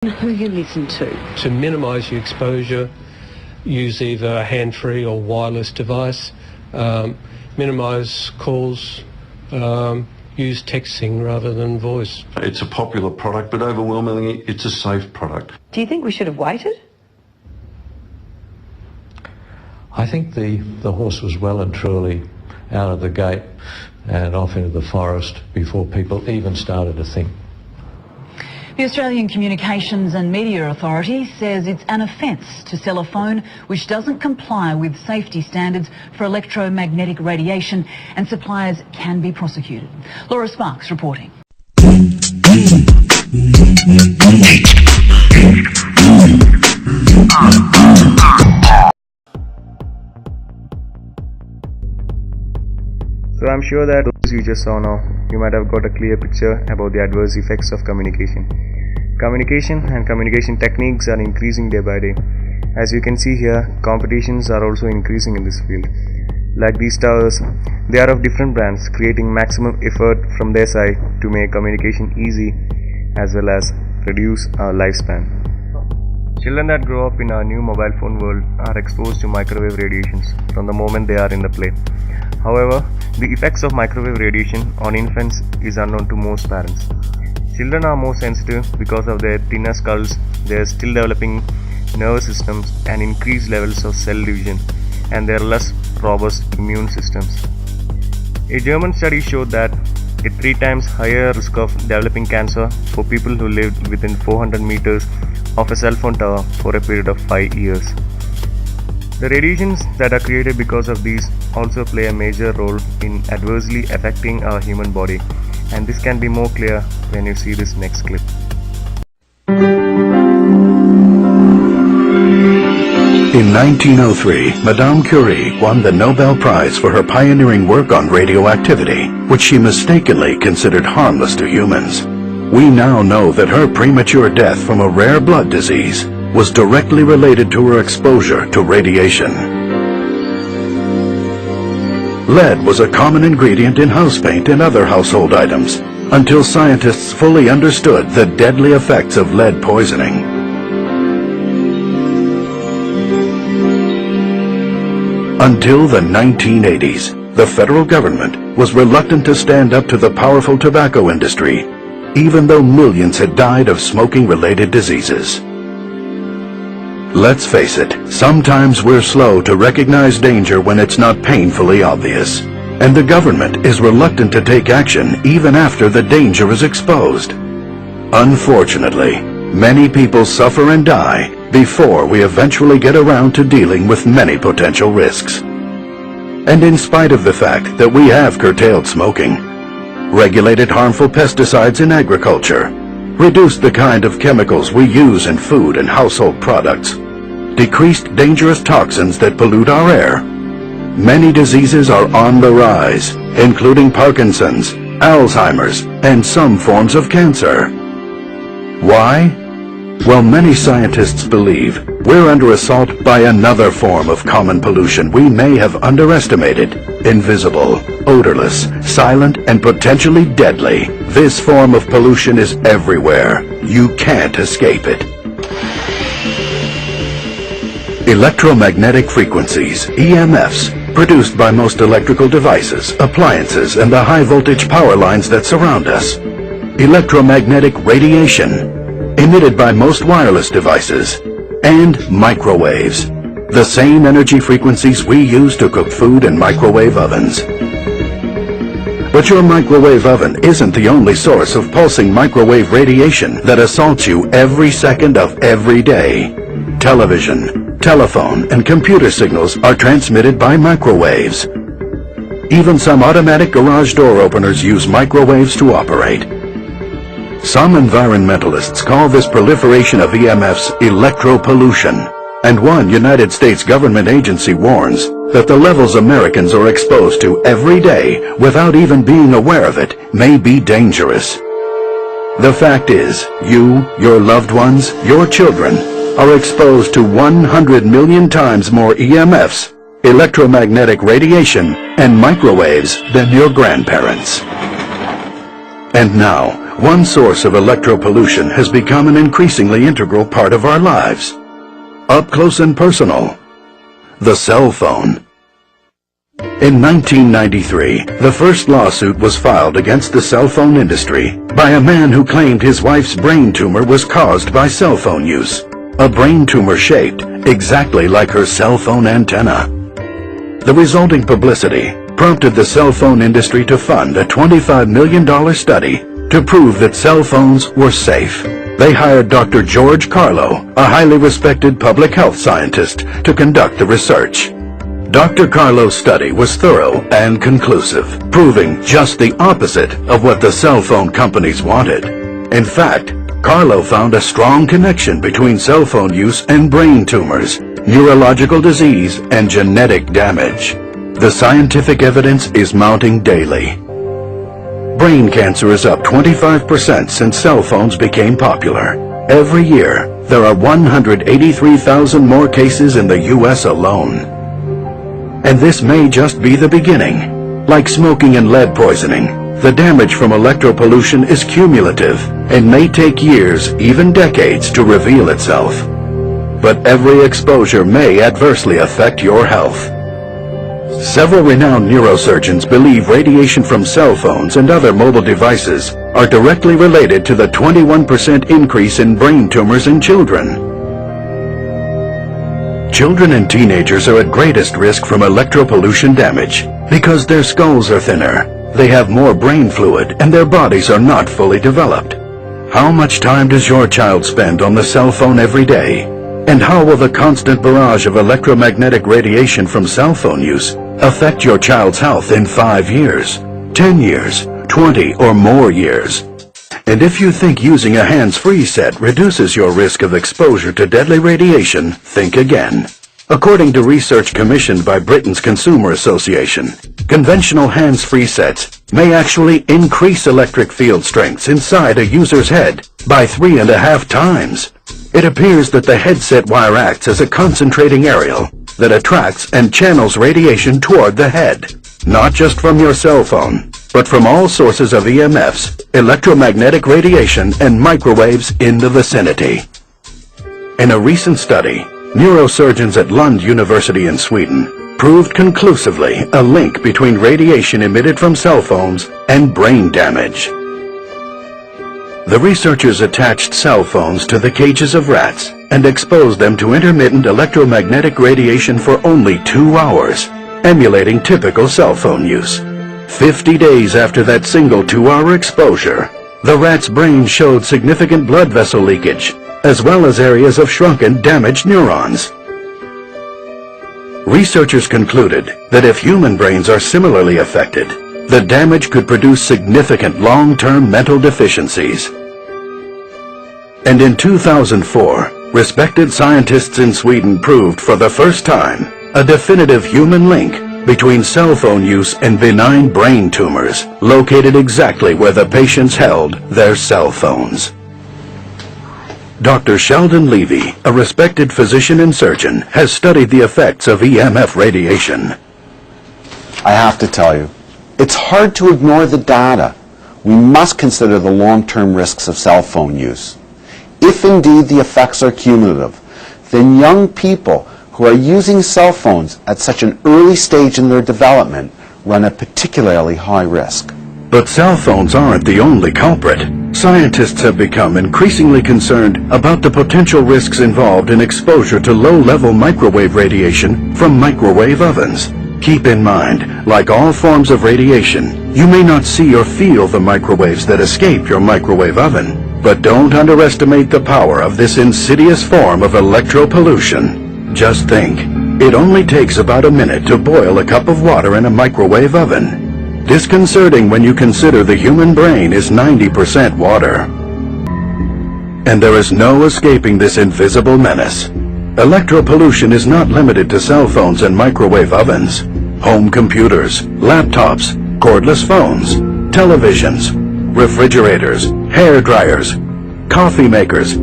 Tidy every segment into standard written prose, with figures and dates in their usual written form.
Who you listen to? To minimise your exposure, use either a hand-free or wireless device, minimise calls, use texting rather than voice. It's a popular product, but overwhelmingly it's a safe product. Do you think we should have waited? I think the horse was well and truly out of the gate and off into the forest before people even started to think. The Australian Communications and Media Authority says it's an offence to sell a phone which doesn't comply with safety standards for electromagnetic radiation, and suppliers can be prosecuted. Laura Sparks reporting. So I'm sure that as you just saw now, you might have got a clear picture about the adverse effects of communication. Communication and communication techniques are increasing day by day. As you can see here, competitions are also increasing in this field. Like these towers, they are of different brands, creating maximum effort from their side to make communication easy as well as reduce our lifespan. Children that grow up in our new mobile phone world are exposed to microwave radiations from the moment they are in the play. However, the effects of microwave radiation on infants is unknown to most parents. Children are more sensitive because of their thinner skulls, their still developing nervous systems and increased levels of cell division, and their less robust immune systems. A German study showed that a 3 times higher risk of developing cancer for people who lived within 400 meters of a cell phone tower for a period of 5 years. The radiations that are created because of these also play a major role in adversely affecting our human body, and this can be more clear when you see this next clip. In 1903, Madame Curie won the Nobel Prize for her pioneering work on radioactivity, which she mistakenly considered harmless to humans. We now know that her premature death from a rare blood disease was directly related to her exposure to radiation. Lead was a common ingredient in house paint and other household items, until scientists fully understood the deadly effects of lead poisoning. Until the 1980s, the federal government was reluctant to stand up to the powerful tobacco industry, even though millions had died of smoking-related diseases. Let's face it, sometimes we're slow to recognize danger when it's not painfully obvious, and the government is reluctant to take action even after the danger is exposed. Unfortunately, many people suffer and die before we eventually get around to dealing with many potential risks. And in spite of the fact that we have curtailed smoking, regulated harmful pesticides in agriculture, reduced the kind of chemicals we use in food and household products, decreased dangerous toxins that pollute our air, many diseases are on the rise, including Parkinson's, Alzheimer's, and some forms of cancer. Why? Well, many scientists believe we're under assault by another form of common pollution we may have underestimated. Invisible, odorless, silent, and potentially deadly. This form of pollution is everywhere. You can't escape it. Electromagnetic frequencies, EMFs, produced by most electrical devices, appliances, and the high-voltage power lines that surround us. Electromagnetic radiation, emitted by most wireless devices, and microwaves, the same energy frequencies we use to cook food in microwave ovens. But your microwave oven isn't the only source of pulsing microwave radiation that assaults you every second of every day. Television, telephone, and computer signals are transmitted by microwaves. Even some automatic garage door openers use microwaves to operate. Some environmentalists call this proliferation of EMFs electropollution, and one United States government agency warns that the levels Americans are exposed to every day without even being aware of it may be dangerous. The fact is, you, your loved ones, your children, are exposed to 100 million times more EMFs, electromagnetic radiation, and microwaves than your grandparents. And now, one source of electropollution has become an increasingly integral part of our lives. Up close and personal, the cell phone. In 1993, the first lawsuit was filed against the cell phone industry by a man who claimed his wife's brain tumor was caused by cell phone use. A brain tumor shaped exactly like her cell phone antenna. The resulting publicity prompted the cell phone industry to fund a $25 million study to prove that cell phones were safe. They hired Dr. George Carlo, a highly respected public health scientist, to conduct the research. Dr. Carlo's study was thorough and conclusive, proving just the opposite of what the cell phone companies wanted. In fact, Carlo found a strong connection between cell phone use and brain tumors, neurological disease, and genetic damage. The scientific evidence is mounting daily. Brain cancer is up 25% since cell phones became popular. Every year, there are 183,000 more cases in the U.S. alone. And this may just be the beginning. Like smoking and lead poisoning, the damage from electropollution is cumulative and may take years, even decades, to reveal itself. But every exposure may adversely affect your health. Several renowned neurosurgeons believe radiation from cell phones and other mobile devices are directly related to the 21% increase in brain tumors in children. Children and teenagers are at greatest risk from electropollution damage because their skulls are thinner, they have more brain fluid, and their bodies are not fully developed. How much time does your child spend on the cell phone every day? And how will the constant barrage of electromagnetic radiation from cell phone use affect your child's health in 5 years, 10 years, 20 or more years? And if you think using a hands-free set reduces your risk of exposure to deadly radiation, think again. According to research commissioned by Britain's Consumer Association, conventional hands-free sets may actually increase electric field strengths inside a user's head by 3.5 times. It appears that the headset wire acts as a concentrating aerial that attracts and channels radiation toward the head, not just from your cell phone, but from all sources of EMFs, electromagnetic radiation, and microwaves in the vicinity. In a recent study, neurosurgeons at Lund University in Sweden proved conclusively a link between radiation emitted from cell phones and brain damage. The researchers attached cell phones to the cages of rats and exposed them to intermittent electromagnetic radiation for only 2 hours, emulating typical cell phone use. 50 days after that single 2-hour exposure, the rat's brain showed significant blood vessel leakage, as well as areas of shrunken, damaged neurons. Researchers concluded that if human brains are similarly affected, the damage could produce significant long-term mental deficiencies. And in 2004, respected scientists in Sweden proved for the first time a definitive human link between cell phone use and benign brain tumors located exactly where the patients held their cell phones. Dr. Sheldon Levy, a respected physician and surgeon, has studied the effects of EMF radiation. I have to tell you, it's hard to ignore the data. We must consider the long-term risks of cell phone use. If indeed the effects are cumulative, then young people who are using cell phones at such an early stage in their development run a particularly high risk. But cell phones aren't the only culprit. Scientists have become increasingly concerned about the potential risks involved in exposure to low-level microwave radiation from microwave ovens. Keep in mind, like all forms of radiation, you may not see or feel the microwaves that escape your microwave oven. But don't underestimate the power of this insidious form of electropollution. Just think, it only takes about a minute to boil a cup of water in a microwave oven. Disconcerting when you consider the human brain is 90% water. And there is no escaping this invisible menace. Electropollution is not limited to cell phones and microwave ovens. Home computers, laptops, cordless phones, televisions, refrigerators, hair dryers, coffee makers,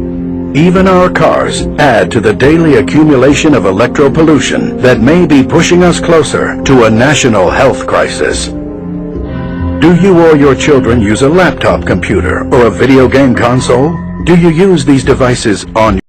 even our cars add to the daily accumulation of electropollution that may be pushing us closer to a national health crisis. Do you or your children use a laptop computer or a video game console? Do you use these devices on